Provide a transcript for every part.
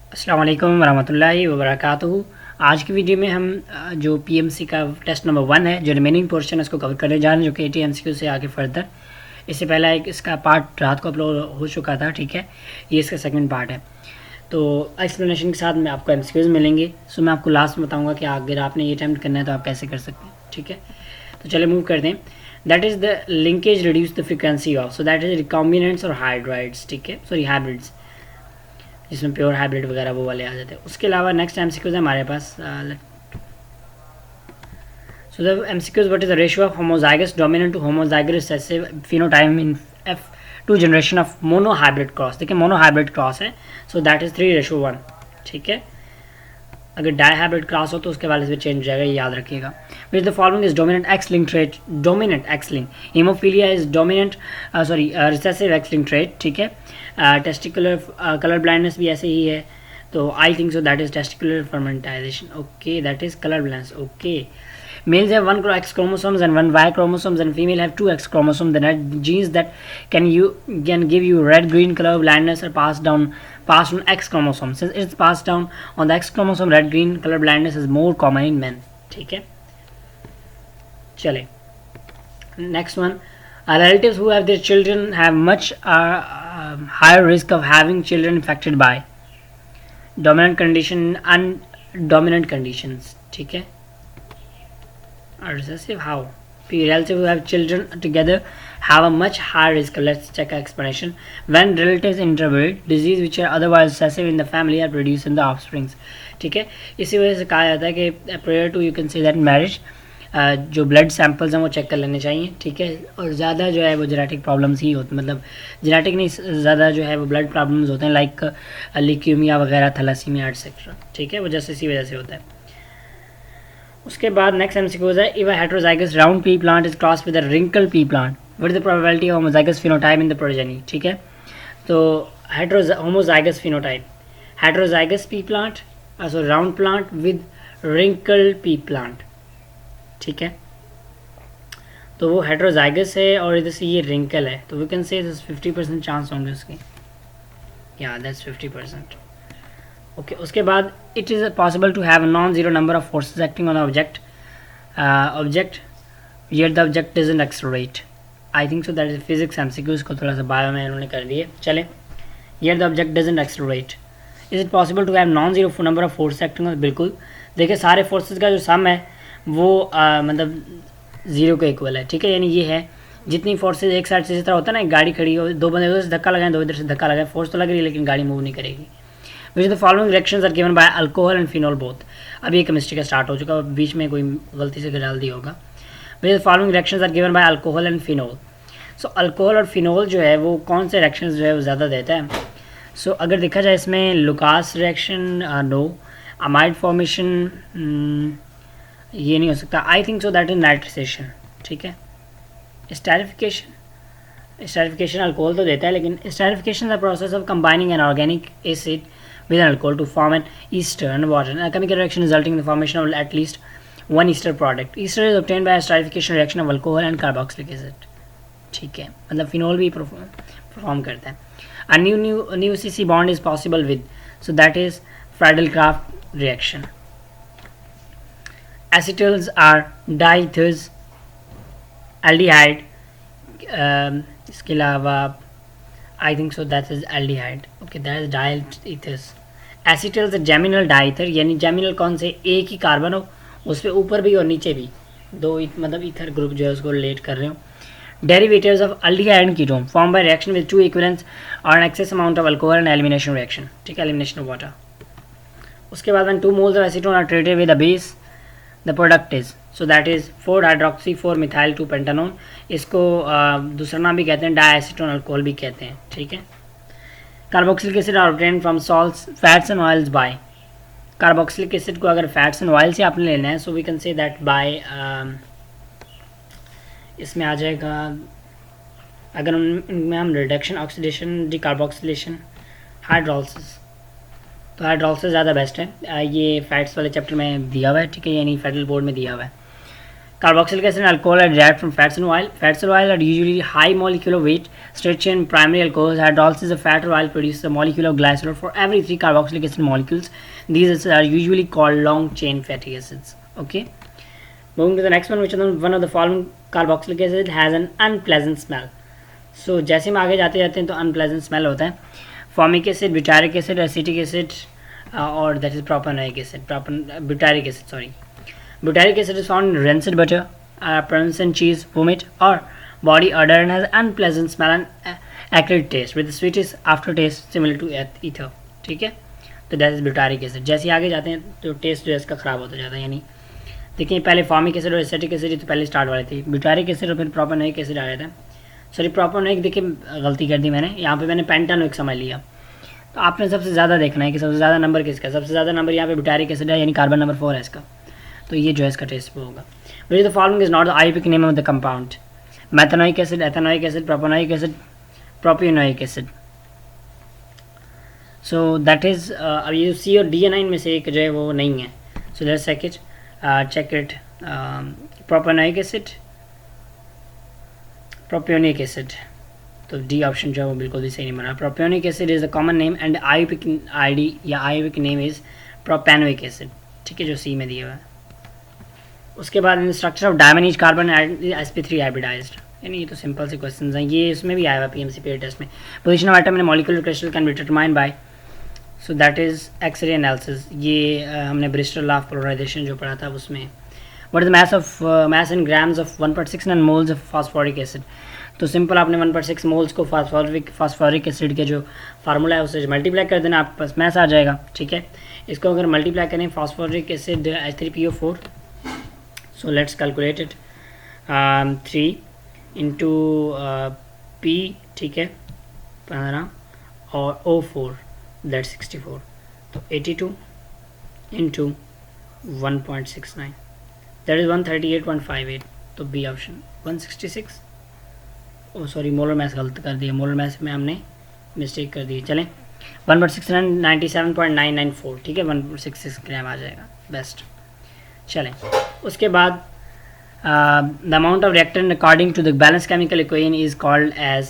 अस्सलाम वालेकुम रहमतुल्लाहि व बरकातुहू। आज की वीडियो में हम जो पीएमसी का टेस्ट नंबर 1 है, जो रिमेनिंग पोर्शन है उसको कवर करने जा रहे हैं, जो कि एमसीक्यू से आगे फर्दर। इससे पहला एक इसका पार्ट रात को अपलोड हो चुका था, ठीक है। ये इसका सेकंड पार्ट है। तो एक्सप्लेनेशन के साथ में आपको एमसीक्यूज मिलेंगे। सो मैं आपको लास्ट में बताऊँगा कि अगर आपने ये अटैम्प्ट करना है तो आप कैसे कर सकते हैं, ठीक है। तो चलिए मूव करते हैं। That is the linkage reduce the frequency of, so that is recombinants और हाइड्राइड्स, ठीक है, सॉरी हाइब्रिड्स, जिसमें प्योर हाइब्रिड वगैरह वो वाले आ जाते हैं। उसके अलावा नेक्स्ट एमसीक्यूज है हमारे पास। So the MCQs, what is the ratio of homozygous dominant to homozygous recessive phenotype in F two generation of monohybrid cross. देखिए मोनो हाइब्रिड क्रॉस है, सो दैट इज 3:1, ठीक है। अगर डाई हाइब्रिड क्रॉस हो तो उसके वाले से चेंज हो जाएगा, ये याद रखिएगा। विच the following is dominant x link trait, dominant x link. Haemophilia is dominant recessive x link trait, ठीक है। टेस्टिकुलर कलर ब्लाइंडनेस भी ऐसे ही है, तो I think so that is testicular feminization, okay, that is colour blindness, okay. Males have one X chromosomes and one Y chromosomes, and female have 2 X chromosomes. The genes that can give you red green color blindness are passed on X chromosome. Since it's passed down on the X chromosome, red green color blindness is more common in men. ठीक है, चले next one. Relatives who have their children have much higher risk of having children infected by dominant condition and dominant conditions, ठीक है। Recessive, how? Relatives who have children together have a much higher risk. Let's check explanation. When relatives interbreed, disease which are otherwise recessive in the family are produced in the offsprings. ठीक है, इसी वजह से कहा जाता है कि prior to you can say that marriage, जो ब्लड सैंपल्स हैं वो चेक कर लेने चाहिए, ठीक है। और ज़्यादा जो है वो जेनेटिक प्रॉब्लम्स ही होते, मतलब जेनेटिक नहीं, ज़्यादा जो है वो ब्लड प्रॉब्लम्स होते हैं, लाइक ल्यूकेमिया वगैरह, थैलेसीमिया एटसेट्रा, ठीक है, वो जैसे इसी वजह से होता है। उसके बाद नेक्स्ट एमसीक्यूज है, if a heterozygous round pea plant is cross with a wrinkle pea plant, what is the probability of homozygous phenotype in the progeny, ठीक है। तो homozygous phenotype, heterozygous pea plant, so round plant with wrinkle pea plant, ठीक है। तो वो heterozygous है और इधर से ये रिंकल है, तो वी कैन से 50% चांस होंगे उसके, या दैट्स 50%, ओके। उसके बाद it is possible to have non zero number of forces acting on object yet the object doesn't accelerate, I think so that is physics MCQs को थोड़ा सा बायो में इन्होंने कर दिए। चले, yet the object doesn't accelerate, is it possible to have non zero number of force acting on, बिल्कुल। देखिए सारे फोर्सेज का जो सम है वो मतलब जीरो के इक्वल है, ठीक है। यानी ये है जितनी फोर्सेज एक साइड से, जिस तरह होता है ना, एक गाड़ी खड़ी हो, दो बंदे उधर से धक्का लगाएं, दो इधर से धक्का लगाएं, फोर्स तो लग रही है लेकिन गाड़ी मूव नहीं करेगी। Which the following reactions are given by alcohol and phenol both. अब ये केमिस्ट्री का स्टार्ट हो चुका है, बीच में कोई गलती से डाल दिया होगा। Which the following reactions are given by alcohol and phenol. So alcohol और फिनोल जो है वो कौन से रिएक्शंस जो है वो ज़्यादा देता है। सो अगर देखा जाए इसमें Lucas reaction, no. Amide formation, ये नहीं हो सकता, I think so that is nitrosation, ठीक है। स्टेरिफिकेशन अल्कोहल तो देता है, लेकिन esterification the process of combining an organic acid with an alcohol to form an ester and water, and a chemical reaction resulting in the formation of at least one ester product. Ester is obtained by a esterification reaction of alcohol and carboxylic acid, ठीक है, मतलब phenol भी perform करता है। A new CC bond is possible with, so that is Friedel-Crafts reaction. Acetals are diethers, aldehyde, इसके अलावा I think so that is aldehyde, okay, that is diethyl ethers. Acetals geminal diether, यानी geminal कौन से, एक ही carbon हो उस पर ऊपर भी और नीचे भी दो, मतलब ईथर ग्रुप जो है उसको रिलेट कर रहे हो। Derivatives of aldehyde and ketone formed by reaction with two equivalents or an excess amount of alcohol and elimination reaction, ठीक है, elimination of water. उसके बाद when 2 moles of acetone are treated with a base, the product is, so that is 4-hydroxy 4-methyl 2-pentanone, इसको दूसरा नाम भी कहते हैं डायएसीटोन अल्कोहल भी कहते हैं, ठीक है। Carboxylic acid are obtained from salts, fats and oils by, carboxylic acid को अगर फैट्स एंड ऑयल से आपने लेना है, so we can say that by, इसमें आ जाएगा अगर उनमें हम रिडक्शन, ऑक्सीडेशन, डिकार्बोक्सिलेशन, हाइड्रोलिसिस, तो हाइड्रोलिसिस ज़्यादा बेस्ट है। ये फैट्स वाले चैप्टर में दिया हुआ है, ठीक है, यानी फेडरल बोर्ड में दिया हुआ है। Carboxylic acid and alcohol are derived from fats and oil. Fats and oil are usually high molecular weight, straight chain primary alcohols. Hydrolysis of fat or oil produces a molecule of glycerol for every 3 carboxylic acid molecules. These acids are usually called long chain fatty acids. Okay. Moving to the next one, which is one of the following carboxylic acid has an unpleasant smell. So जैसे हम आगे जाते जाते हैं तो unpleasant smell होता है. Formic acid, butyric acid, acetic acid और that is propanoic acid. Butyric acid, sorry. Butyric acid is found in rancid butter, parmesan cheese, vomit, or body odor and has unpleasant smell and acrid taste with the sweetest aftertaste similar to ether. ठीक है, तो that is butyric acid. जैसे आगे जाते हैं तो test जो है इसका ख़राब होता जाता है. यानी देखिए पहले फॉर्मिक एसिड और एसिटिक एसिड तो पहले स्टार्ट वाले थे. ब्यूटारिक एसिड और फिर प्रोपेनोइक एसिड आ गया था. सॉरी, प्रोपेनोइक देखिए गलती कर दी मैंने, यहाँ पे मैंने पेंटानोइक समझ लिया. तो आपने सबसे ज़्यादा देखना है कि सबसे ज़्यादा नंबर किसका. सबसे ज़्यादा नंबर यहाँ पे ब्यूटारिक एसिड है, यानी कार्बन नंबर 4 है इसका. तो ये जो है इसका टेस्ट होगा. Which the following is not the Ayurvedic name of the compound. Methanoic acid, ethanoic acid, propanoic acid, propionoic acid. So that is अब ये सी और डी एन में से एक जो है वो नहीं है. So let's check it. Propanoic acid, propionic acid. तो डी ऑप्शन जो है वो बिल्कुल भी सही नहीं बना. Propionic acid is the common name and Ayurvedic ID या Ayurvedic name is propanoic acid. ठीक है, जो सी में दिया हुआ है. उसके बाद in structure of diamonds carbon sp3 hybridized. यानी ये तो सिंपल से क्वेश्चन हैं, ये इसमें भी आया हुआ PMC पेयर टेस्ट में. Position of atom in molecular crystal can be determined by, so that is x ray analysis. ये हमने ब्रिस्टल लॉ ऑफ पोलराइजेशन जो पढ़ा था उसमें. What is the mass in grams of 1.69 moles of phosphoric acid. तो simple आपने 1.6 moles को phosphoric acid के जो फार्मूला है उससे मल्टीप्लाई कर देना, आपके पास मैथ आ जाएगा. ठीक है, इसको अगर मल्टीप्लाई करें phosphoric acid H3PO4. So let's calculate it. 3 into P, ठीक है, 15 और O4 दैट 64. तो 82 इंटू 1.69 दैट इज 138.58. तो बी ऑप्शन 166. ओ सॉरी, मोलर मैथ गलत कर दिया. मोलर मैथ में हमने मिस्टेक कर दी. चलें, 1.69 97.994. ठीक है, 1.66 ग्राम आ जाएगा. बेस्ट. चलें, उसके बाद the amount of reactant according to the balance chemical equation is called as.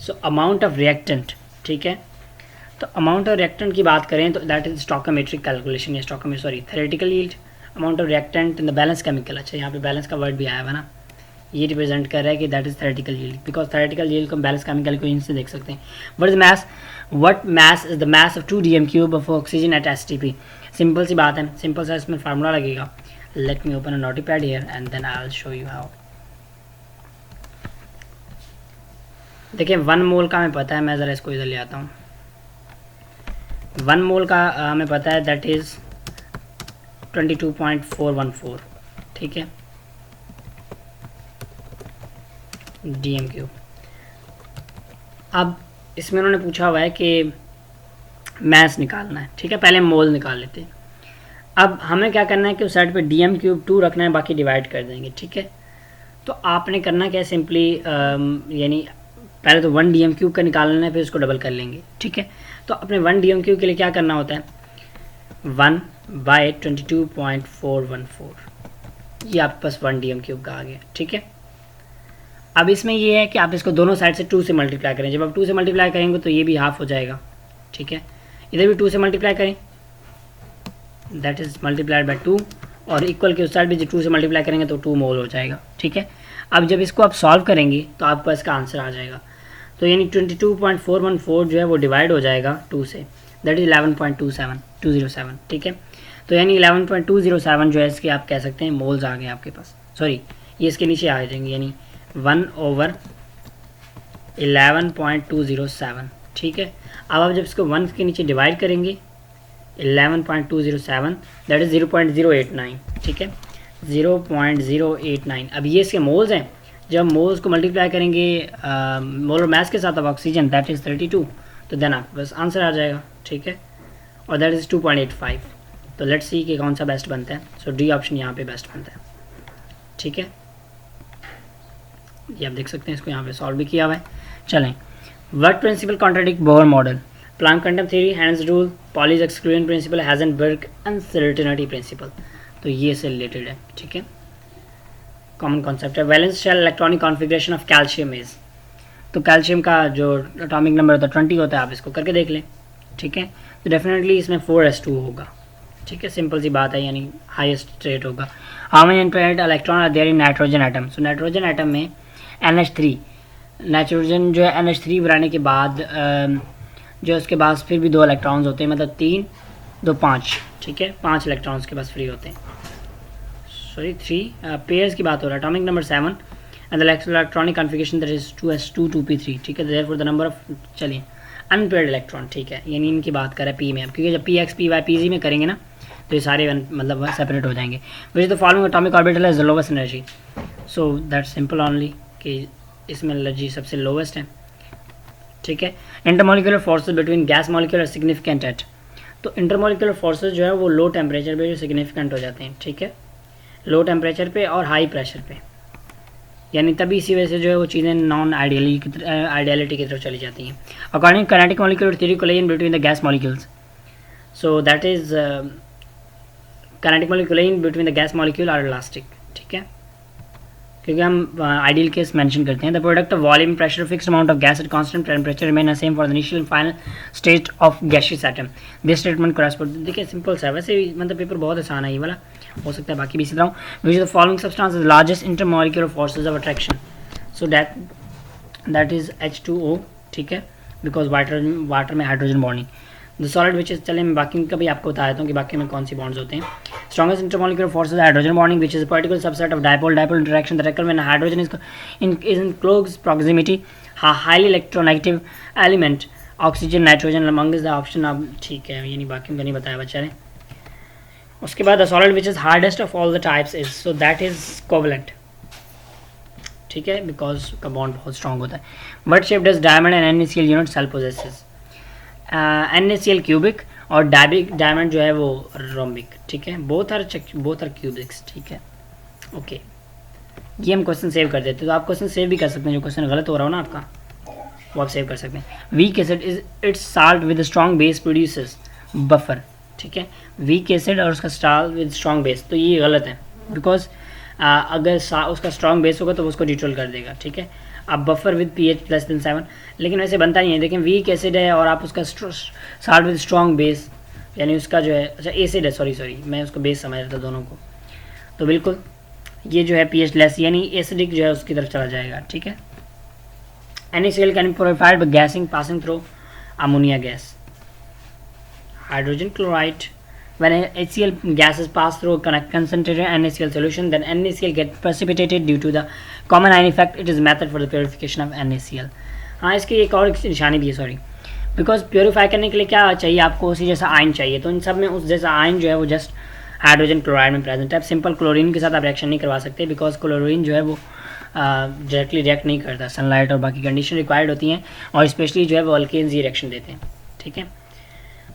So amount of reactant, ठीक है, तो अमाउंट ऑफ रिएक्टेंट की बात करें तो दैट इज स्टोइकोमेट्रिक कैलकुलेशन या theoretical yield. Amount of reactant in the balance chemical. अच्छा, यहाँ पे बैलेंस का वर्ड भी आया है ना, ये रिप्रेजेंट कर रहा है कि that is theoretical yield, because theoretical yield को हम बैलेंस केमिकल इक्वेशन से देख सकते हैं. What mass is the mass of 2 DM³ of oxygen at STP. Simple सी बात है, सिंपल सा इसमें फार्मूला लगेगा. Let me open a notepad here and then I will show you how. देखिए 1 मोल का हमें पता है, मैं ज़रा इसको इधर ले आता हूँ. 1 मोल का हमें पता है दैट इज़ 22.414. ठीक है, DM³. अब इसमें उन्होंने पूछा हुआ है कि मैस निकालना है. ठीक है, पहले मोल निकाल लेते हैं. अब हमें क्या करना है कि उस साइड पे DM³ 2 रखना है, बाकी डिवाइड कर देंगे. ठीक है, तो आपने करना क्या है, सिंपली यानी पहले तो 1 DM³ का निकालना है, फिर उसको डबल कर लेंगे. ठीक है, तो अपने 1 DM³ के लिए क्या करना होता है, 1/22.414. ये आपके पास 1 DM³ का आ गया. ठीक है, अब इसमें ये है कि आप इसको दोनों साइड से 2 से मल्टीप्लाई करें. जब आप 2 से मल्टीप्लाई करेंगे तो ये भी हाफ हो जाएगा. ठीक है, इधर भी 2 से मल्टीप्लाई करें, दैट इज मल्टीप्लाइड बाय 2, और इक्वल के उस साइड भी जब 2 से मल्टीप्लाई करेंगे तो 2 मोल हो जाएगा. ठीक है, अब जब इसको आप सॉल्व करेंगे तो आपको इसका आंसर आ जाएगा. तो यानी 22.414 जो है वो डिवाइड हो जाएगा 2 से, दैट इज 11.207. ठीक है, तो यानी 11.207 जो है इसके आप कह सकते हैं मोल्स आ गए आपके पास. सॉरी, ये इसके नीचे आ जाएंगे, यानी 1/11.207. ठीक है, अब आप जब इसको 1 के नीचे डिवाइड करेंगे 11.207 दैट इज़ 0.089. ठीक है, 0.089. अब ये इसके मोल्स हैं. जब मोल्स को मल्टीप्लाई करेंगे मोलर मास के साथ ऑफ ऑक्सीजन दैट इज़ 32, तो देन आपके पास आंसर आ जाएगा. ठीक है, और दैट इज़ 2.85. तो लेट्स सी कि कौन सा बेस्ट बनता है. सो डी ऑप्शन यहाँ पे बेस्ट बनता है. ठीक है, ये आप देख सकते हैं, इसको यहाँ पे सॉल्व भी किया हुआ है. चलें, what principle contradict Bohr model. Planck quantum theory, Hund's rule, Pauli's exclusion principle, Heisenberg uncertainty principle. तो ये से रिलेटेड है. ठीक है, कॉमन कॉन्सेप्ट है। Valence shell electronic configuration of calcium is, तो कैल्शियम का जो एटॉमिक नंबर होता है 20 होता है, आप इसको करके देख लें, ठीक है। तो डेफिनेटली इसमें 4s2 होगा, ठीक है, सिंपल सी बात है, यानी हाईएस्ट स्टेट होगा। How many independent electron are there in nitrogen atom, so nitrogen atom में NH3, नाइट्रोजन जो है NH3 बनाने के बाद जो उसके पास फिर भी 2 इलेक्ट्रॉन्स होते हैं, मतलब 3 2 5, ठीक है, 5 इलेक्ट्रॉन्स के पास फ्री होते हैं, सॉरी 3 पेयर्स की बात हो रहा है। Atomic number 7 and the electronic configuration that is 2s2 2p3, ठीक है, देयरफॉर द नंबर ऑफ, चलिए अनपेयर्ड इलेक्ट्रॉन, ठीक है, यानी इनकी बात करें पी में, क्योंकि जब px py pz में करेंगे ना तो ये सारे मतलब सेपरेट हो जाएंगे। विच the following atomic orbital is the lowest energy, so that simple only कि इसमें एनर्जी सबसे लोवेस्ट है, ठीक है। Intermolecular forces between gas molecule और सिग्निफिकेंट एट, तो इंटरमोलिकुलर फोर्सेज जो है वो लो टेम्परेचर पे जो सिग्निफिकेंट हो जाते हैं, ठीक है, लो टेम्परेचर पे और हाई प्रेशर पे, यानी तभी इसी वजह से जो है वो चीज़ें नॉन आइडियलिटी की तरफ चली जाती हैं। According kinetic molecular theory collision between the gas molecules, so that is kinetic molecule between the gas molecule are elastic, ठीक है, क्योंकि हम आइडियल केस मेंशन करते हैं। The product of volume pressure fixed amount of gas at constant temperature remain the same for the initial and final state of gaseous atom, this statement correspond, देखिए simple सा है, वैसे मतलब paper बहुत आसान है ये वाला, हो सकता है बाकी भी इसी तरह। विच the following substance is largest intermolecular forces of attraction, so that is H2O, ठीक है, बिकॉज वाटर में hydrogen bonding. The solid which is, चले मैं बाकी का भी आपको बता देता हूँ कि बाकी में कौन सी बॉन्ड्स होते हैं। Strongest intermolecular forces hydrogen bonding which is particular subset of dipole interaction that occur when hydrogen is in close proximity, highly electronegative element, oxygen nitrogen among the option of, ठीक है, ये नहीं बाकी का नहीं बताया बच्चा ने। उसके बाद the solid which is hardest of all the types is, so that is covalent, ठीक है, बिकॉज का बॉन्ड बहुत स्ट्रॉन्ग होता है। What shape does diamond and NaCl unit cell possesses, NaCl cubic और डायमंड जो है वो रोम्बिक, ठीक है, बोथ आर क्यूबिक्स, ठीक है, ओके। ये हम क्वेश्चन सेव कर देते हैं, तो आप क्वेश्चन सेव भी कर सकते हैं, जो क्वेश्चन गलत हो रहा हो ना आपका वो आप सेव कर सकते हैं। Weak acid is it's salt with strong base produces buffer, ठीक है, वीक एसिड और उसका साल्ट विद स्ट्रॉन्ग बेस, तो ये गलत है, बिकॉज अगर उसका स्ट्रॉन्ग बेस होगा तो उसको न्यूट्रल कर देगा, ठीक है। अब buffer with pH less than 7, लेकिन वैसे बनता नहीं है, देखें वीक एसिड है और आप उसका साल्ट विद स्ट्रॉन्ग बेस, यानी उसका जो है, अच्छा एसिड है, सॉरी मैं उसको बेस समझ रहा था दोनों को, तो बिल्कुल ये जो है pH लेस यानी एसिडिक जो है उसकी तरफ चला जाएगा, ठीक है। NaCl can be purified by gassing passing through ammonia gas, hydrogen chloride. When HCl gases pass through a concentrated NaCl solution, then NaCl get precipitated due to the common ion effect. It is method for the purification of NaCl. हाँ, इसकी एक और निशानी भी है, sorry, because purify करने के लिए क्या चाहिए आपको, उसी जैसा आयन चाहिए, तो इन सब में उस जैसा आयन जो है वो जस्ट हाइड्रोजन क्लोराइड में प्रेजेंट है। आप सिंपल क्लोरीन के साथ आप रिएक्शन नहीं करवा सकते, बिकॉज क्लोरीन जो है वो डायरेक्टली रिएक्ट नहीं करता, सनलाइट और बाकी कंडीशन रिक्वायर्ड होती हैं, और स्पेशली जो है वो अल्केन्स ही रिएक्शन देते हैं, ठीक है,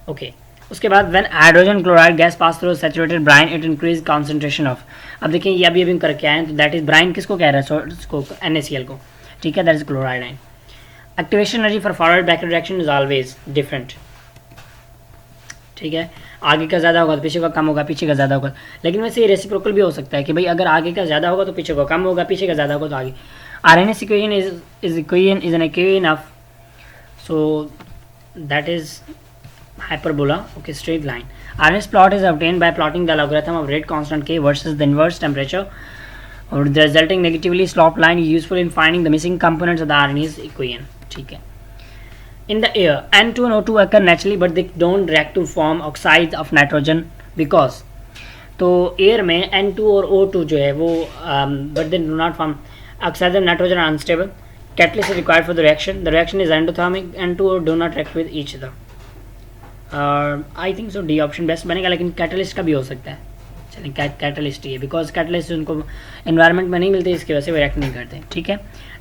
ओके। उसके बाद when hydrogen chloride gas pass through saturated brine it increase concentration of, अब देखिए ये अभी करके आए हैं, तो दैट इज ब्राइन किसको कह रहा है, उसको NaCl को, ठीक है, that is chloride ion. Activation energy for forward backward reaction is always different, ठीक है, आगे का ज़्यादा होगा तो पीछे का कम होगा, पीछे का ज़्यादा होगा, लेकिन वैसे ये रेसिप्रोकल भी हो सकता है कि भाई अगर आगे का ज़्यादा होगा तो पीछे का कम होगा, पीछे का ज़्यादा होगा तो आगे। RNS equation is an equation of, so that is hyperbola, okay, straight line. RNS plot is obtained by plotting the logarithm of rate constant k versus the inverse temperature, or the resulting negatively sloped line is useful in finding the missing components of the RNS equation, ठीक है। In the air, N2 and O2 occur naturally, but they don't react to form oxides of nitrogen because, तो air में N2 और O2 जो है वो but they do not form oxides of nitrogen are unstable. Catalyst is required for the reaction. The reaction is endothermic. N2 do not react with each other. I think so D option best बनेगा, लेकिन catalyst का भी हो सकता है, चलिए catalyst ही है, because catalyst उनको एनवायरनमेंट में नहीं मिलते, इसकी वजह से वो रिएक्ट नहीं करते, ठीक है।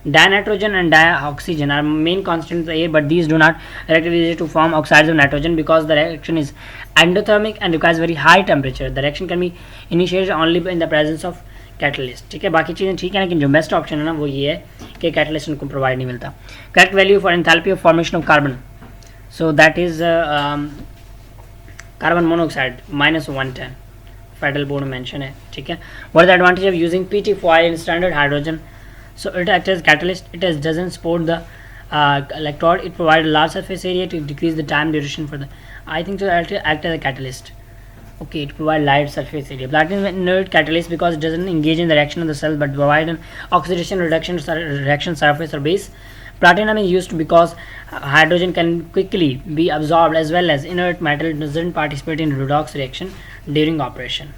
Dinitrogen and dioxygen are main constant of the air, but these do not react to form oxides of nitrogen because the reaction is endothermic and requires very high temperature. The reaction can be initiated only in the presence of catalyst, ठीक है। बाकी चीज़ें ठीक है, लेकिन जो best option है ना वो ये है कि कैटलिस्ट उनको प्रोवाइड नहीं मिलता। Correct value for enthalpy of formation of carbon, so that is carbon monoxide -110 federal board में मेंशन है, ठीक है. What is the advantage of using PT foil in standard hydrogen? So it acts as catalyst. It doesn't support the electrode. It provides a large surface area to decrease the time duration for the. I think so. It act as a catalyst. Okay, it provides light surface area. Platinum is an inert catalyst because it doesn't engage in the reaction of the cell but provide an oxidation reaction surface or base. Platinum is used because hydrogen can quickly be absorbed as well as inert metal doesn't participate in redox reaction during operation.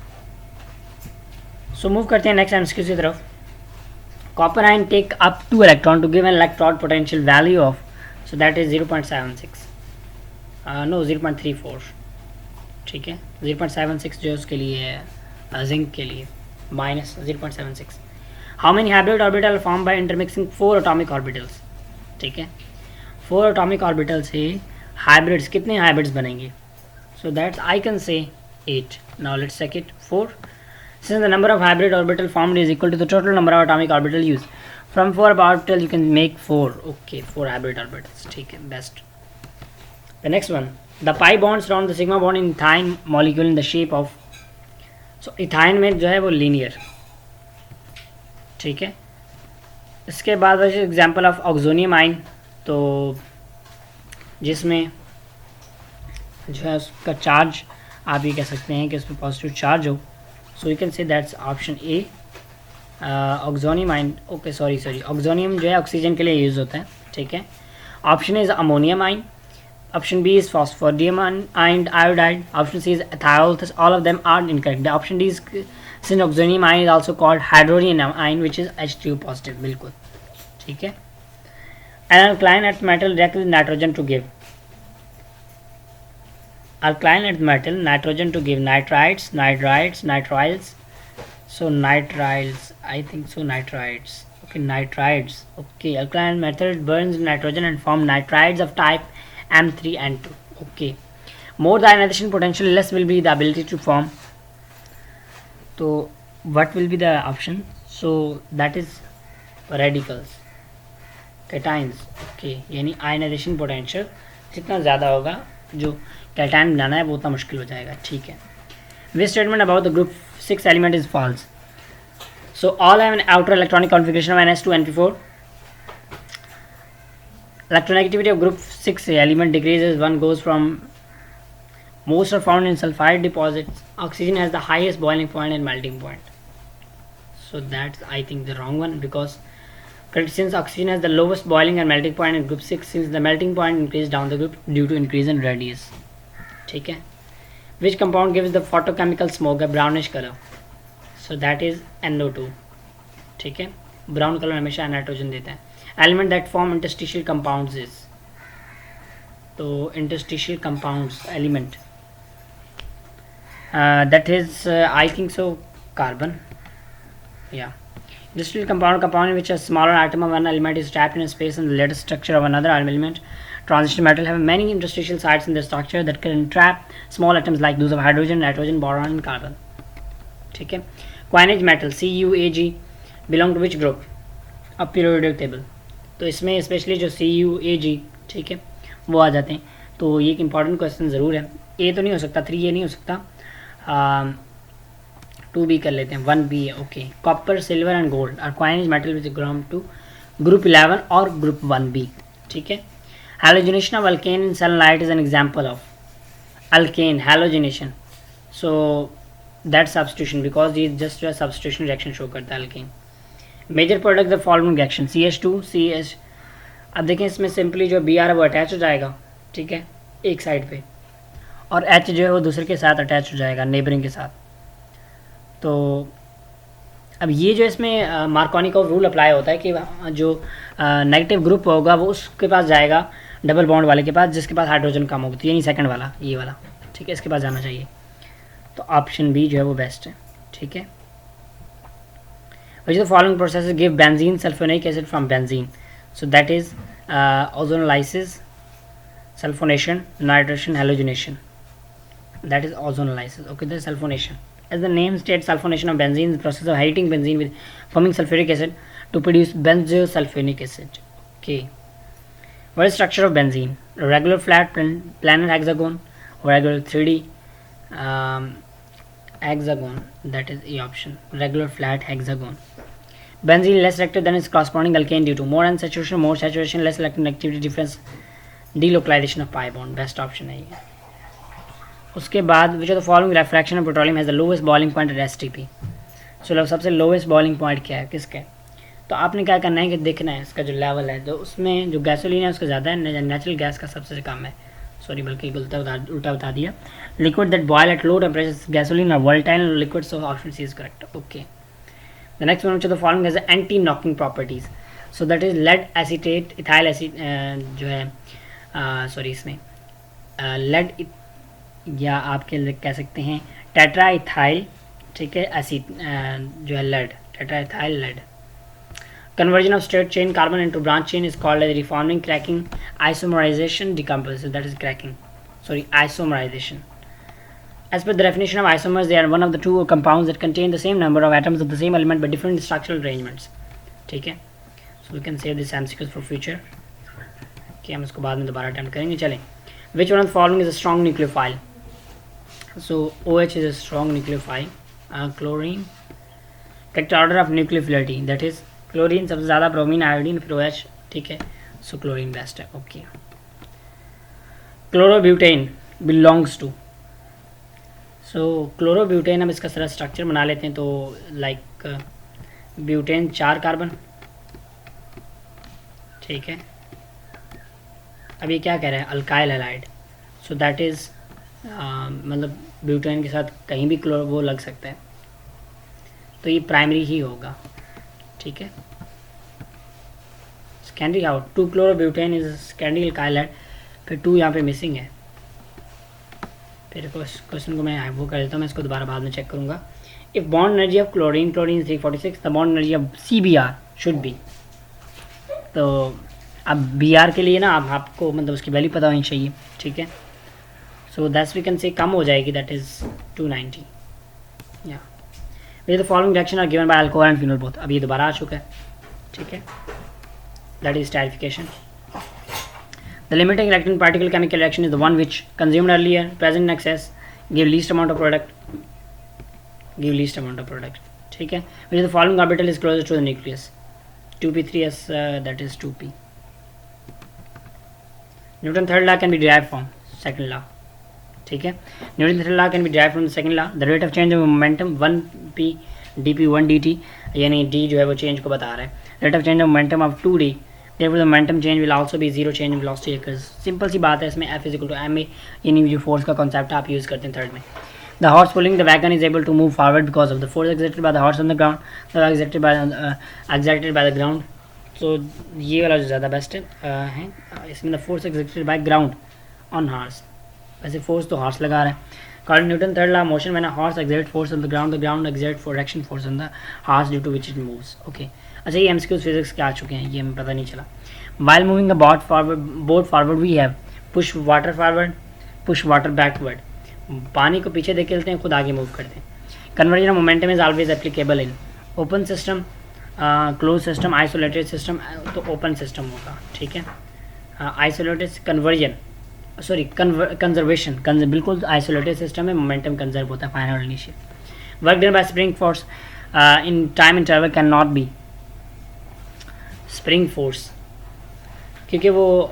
So move करते हैं next MCQ की तरफ. Copper ion take up 2 electron to give an electrode potential value of, so that is 0.76. No 0.34. ठीक है, 0.76 जो उसके लिए है जिंक के लिए minus 0.76. How many hybrid orbital form by intermixing 4 atomic orbitals. ठीक है, 4 एटॉमिक ऑर्बिटल से हाइब्रिड्स कितने हाइब्रिड्स बनेंगे? So that's I can say 8. Now let's check it. 4. Since the number of hybrid orbital formed is equal to the total number of atomic orbital use from 4 orbital you can make 4. Okay, 4 hybrid orbitals. ठीक है, best. The next one, the pi bonds around the sigma bond in ethyne molecule in the shape of, so ethyne में जो है वो linear. ठीक है, इसके बाद वैसे एग्जाम्पल ऑफ ऑक्सोनियम आइन, तो जिसमें जो है उसका चार्ज आप ये कह सकते हैं कि उस पर पॉजिटिव चार्ज हो. सो यू कैन से दैट्स ऑप्शन ए ऑक्सोनियम आइन. ओके सॉरी ऑक्सोनियम जो है ऑक्सीजन के लिए यूज़ होता है. ठीक है, ऑप्शन इज अमोनियम आइन. Option B is phosphodium and iodide. Option C is ethyl. Thus all of them are incorrect. The option D is since oxonium ion is also called hydrogen ion, which is H2 positive. बिल्कुल ठीक है. An alkaline earth metal reacts with nitrogen to give. Alkaline earth metal nitrogen to give nitrites, nitriles. So nitriles, I think so. Nitrites. Okay, nitrites. Okay, alkaline metal burns nitrogen and form nitrides of type M3 and 2. Okay, more the ionization potential, less will be the ability to form. So what will be the option? So that is radicals, cations. Okay, यानी ionization potential जितना ज़्यादा होगा जो cation बनाना है वो उतना मुश्किल हो जाएगा. ठीक है. This statement about the group 6 element is false. So all have an outer electronic configuration of ns2np4. Electronegativity of group 6 element decreases one goes from. Most are found in sulfide deposits. Oxygen has the highest boiling point and melting point. So that's I think the wrong one, because since oxygen has the lowest boiling and melting point in group 6, since the melting point increases down the group due to increase in radius. ठीक है. Which compound gives the photochemical smoke a brownish color? So that is NO2. ठीक है, brown colour हमेशा nitrogen देता है. Element that form interstitial compounds is, तो interstitial compounds element that is I think so carbon. Yeah, interstitial compound in which a smaller atom of one element is trapped in a space in the later structure of another element. Transition metal have many interstitial sites in their structure that can trap small atoms like those of hydrogen, nitrogen, boron and carbon. ठीक है. Coinage metal CuAg belong to which group of periodic table? तो इसमें specially जो CuAg, ठीक है, वो आ जाते हैं. तो ये एक इंपॉर्टेंट क्वेश्चन ज़रूर है. ए तो नहीं हो सकता, 3A नहीं हो सकता, 2B कर लेते हैं, 1B है. Okay, copper, silver and gold are coinage metal which belong to group 11 और ग्रुप 1B. ठीक है. Halogenation of alkane in sunlight is an example of alkane halogenation. So that substitution, because ये just substitution reaction show करता है alkane. Major product the following reaction CH2 CH. अब देखें इसमें simply जो Br है वो अटैच हो जाएगा. ठीक है, एक साइड पे, और H जो है वो दूसरे के साथ अटैच हो जाएगा, नेबरिंग के साथ. तो अब ये जो इसमें मार्कोनी का रूल अप्लाई होता है कि जो नेगेटिव ग्रुप होगा वो उसके पास जाएगा डबल बॉन्ड वाले के पास जिसके पास हाइड्रोजन कम होगा. तो यानी सेकंड वाला, ये वाला. ठीक है, इसके पास जाना चाहिए. तो ऑप्शन बी जो है वो बेस्ट है. ठीक है. Which of the following processes give benzene sulfonic acid from benzene? So that is ozonolysis, sulfonation, nitration, halogenation. That is ozonolysis. Okay, that is sulfonation. As the name states, sulfonation of benzene is the process of heating benzene with forming sulfuric acid to produce benzosulfonic acid. Okay. What is the structure of benzene? A regular flat planar hexagon, or regular 3D, hexagon, that is E option, regular flat hexagon. Benzene less reactive than its corresponding alkane due to more unsaturation, more saturation, less electronegativity difference, delocalization of pi bond. Best option है ये. उसके बाद which of the following refraction of petroleum has the lowest boiling point at STP. चलो सबसे lowest boiling point क्या है किसका है, तो आपने क्या करना है कि देखना है इसका जो लेवल है, जो उसमें जो गैसोलीन है उसका ज़्यादा है, नेचुरल गैस का सबसे कम है. सॉरी बल्कि उल्टा बता दिया. Liquid that boil at low temperature gasoline और volatile liquid, so option c is correct. Okay. The next one which of the following has anti-knocking properties. So that is lead acetate, ethyl acid जो है sorry इसमें lead या आपके कह सकते हैं tetra ethyl, ठीक है, एसिड जो है lead, tetra ethyl lead. Conversion of straight chain carbon into branch chain is called as reforming, cracking, isomerization, decomposition. That is cracking. Sorry, isomerization. As per the definition of isomers, they are one of the two compounds that contain the same number of atoms of the same element but different structural arrangements. ठीक है, so we can save this MCQs for future. कि हम इसको बाद में दोबारा attempt करेंगे. चलें. Which one of the following is a strong nucleophile? So OH is a strong nucleophile. Chlorine. Correct order of nucleophilicity, that is chlorine सबसे ज़्यादा, bromine, iodine, फिर OH. ठीक है, so chlorine best है. Okay. Chlorobutane belongs to. So chlorobutane, हम इसका सारा structure बना लेते हैं. तो लाइक ब्यूटेन 4 कार्बन, ठीक है. अब ये क्या कह रहा है, alkyl halide. So that is मतलब ब्यूटेन के साथ कहीं भी क्लोरो वो लग सकता है, तो ये प्राइमरी ही होगा. ठीक है. Secondary how 2 chlorobutane is secondary alkyl halide, फिर 2 यहाँ पे मिसिंग है. फिर क्वेश्चन को मैं वो कर देता हूँ, मैं इसको दोबारा बाद में चेक करूँगा. If bond energy of chlorine 346, the bond energy of CBr should be. तो अब Br के लिए ना आपको मतलब उसकी वैल्यू पता होनी चाहिए. ठीक है. सो दैट्स वी कैन से कम हो जाएगी, दैट इज़ 290. या the following reaction are given by alcohol and phenol both. अब ये दोबारा आ चुका है. ठीक है. That is esterification. The limiting reactant particle chemical reaction is the one which consumed earlier, present in excess, give least amount of product. ठीक है. Which of the following orbital is closest to the nucleus? 2p3s, that is 2p. Newton's third law can be derived from second law. ठीक है. Newton's third law can be derived from the second law. The rate of change of momentum 1p dp 1 dt, यानी d जो है वो change को बता रहा है. Rate of change of momentum of 2d, therefore the momentum change will also be zero change in velocity occurs. Simple सी बात है इसमें. F is equal to ma, यानी जो फोर्स का कॉन्सेप्ट आप यूज़ करते हैं थर्ड में. The horse pulling the wagon is able to move forward because of the force exerted by the horse on the ground, the exerted by the ground. So ये वाला जो ज़्यादा best है इसमें the force exerted by ground on horse. वैसे force तो horse लगा रहा है. According to Newton's third law of motion, when a horse exerts force on the ground exerts friction force on the horse due to which it moves. Okay. अच्छा ये MCQs physics के आ चुके हैं, ये हमें पता नहीं चला. While moving the boat forward we have push water forward, push water backward. पानी को पीछे देख के चलते हैं, खुद आगे मूव करते हैं. Conversion of momentum is always applicable in open system, closed system, isolated system. तो open system होगा. ठीक है. Isolated conversion, सॉरी कंजर्वेशन, बिल्कुल आइसोलेटेड सिस्टम में मोमेंटम कंजर्व होता है. Final initial work done by spring force in time interval can not be spring force, क्योंकि वो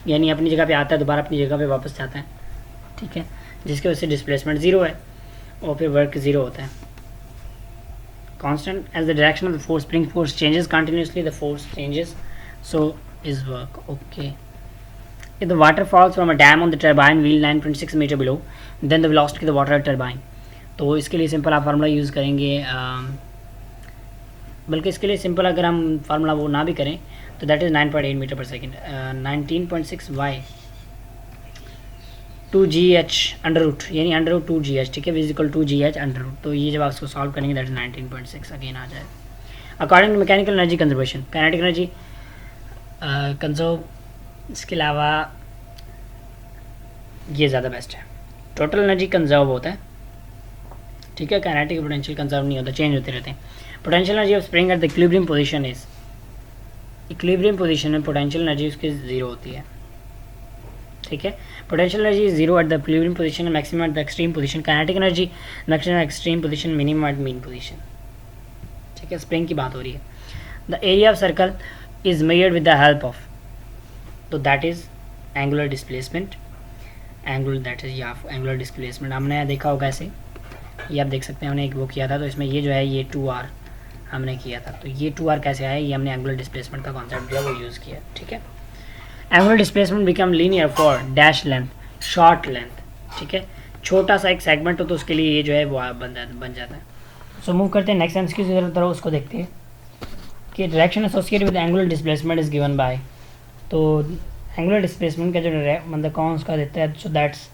यानी अपनी जगह पे आता है, दोबारा अपनी जगह पे वापस जाता है. ठीक है. जिसकी वजह से डिस्प्लेसमेंट ज़ीरो है और फिर वर्क ज़ीरो होता है. Constant as the direction of the force spring force changes continuously, the force changes, so is work. Okay. If the water falls from a dam on the turbine wheel 9.6 meter below, then the velocity of the water turbine. तो इसके लिए simple आप formula use करेंगे, बल्कि इसके लिए simple अगर हम फार्मूला वो ना भी करें तो that is 9.8 metre per second. 19.6 y 2gh under root, यानी अंडर रूट 2gh. ठीक है. Physical 2gh under root. तो ये जब आप इसको सॉल्व करेंगे दैट इज़ 19.6 अगेन आ जाए. According to mechanical energy conservation, kinetic energy conserve, इसके अलावा ये ज़्यादा बेस्ट है. टोटल एनर्जी कंजर्व होता है. ठीक है. काइनेटिक पोटेंशियल कंजर्व नहीं होता, चेंज होते रहते हैं. Potential energy of spring at the equilibrium position is, equilibrium position में पोटेंशियल एनर्जी उसकी ज़ीरो होती है. ठीक है। Potential energy is zero at the equilibrium position and maximum at the extreme position. Kinetic energy maximum at extreme position, minimum at mean position. ठीक है, spring की बात हो रही है। The area of circle is measured with the help of, तो that is angular displacement. That is या angular displacement हमने देखा होगा ऐसे, ये आप देख सकते हैं, हमने एक वो किया था, तो इसमें ये जो है ये 2r हमने किया था, तो ये 2r कैसे आया, ये हमने एंगुलर डिस्प्लेसमेंट का कॉन्सेप्ट जो है वो यूज़ किया। ठीक है, angular displacement become linear for dash length, short length. ठीक है, छोटा सा एक सेगमेंट हो तो उसके लिए ये जो है वो बन जाता है। सो मूव करते हैं नेक्स्ट एमसीक्यू की तरफ, उसको देखते हैं कि direction associated with angular displacement is given by, तो एंगुलर डिस्प्लेसमेंट का जो मतलब कौन उसका देता है, so that's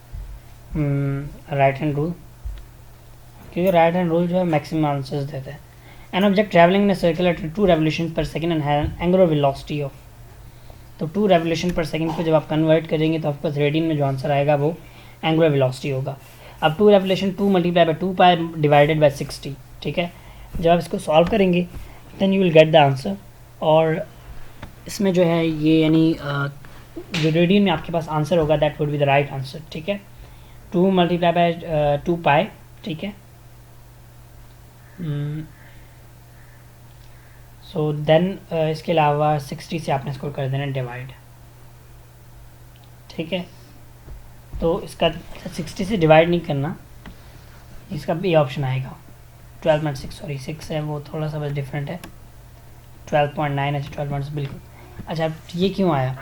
right hand rule, क्योंकि राइट हैंड रूल जो है मैक्सिमम आंसर्स देता है। An object travelling in circle at 2 revolution per second and have angular velocity of, तो 2 रेवोल्यूशन पर सेकंड को जब आप कन्वर्ट करेंगे तो आपके पास रेडियन में जो आंसर आएगा वो एंगुलर वेलोसिटी होगा। अब 2 revolution 2 multiply by 2 pi divided by 60। ठीक है, जब आप इसको सॉल्व करेंगे then you will get the answer, और इसमें जो है ये यानी जो रेडियन में आपके पास आंसर होगा that would be the right answer. ठीक है, 2 मल्टीप्लाई बाय 2 पाई। ठीक है, सो देन इसके अलावा 60 से आपने इसको कर देना डिवाइड। ठीक है, तो इसका 60 से डिवाइड नहीं करना, इसका भी ऑप्शन आएगा 12.6, सॉरी 6 है वो थोड़ा सा बस डिफरेंट है, 12.9 है, 12. बिल्कुल। अच्छा, ये क्यों आया,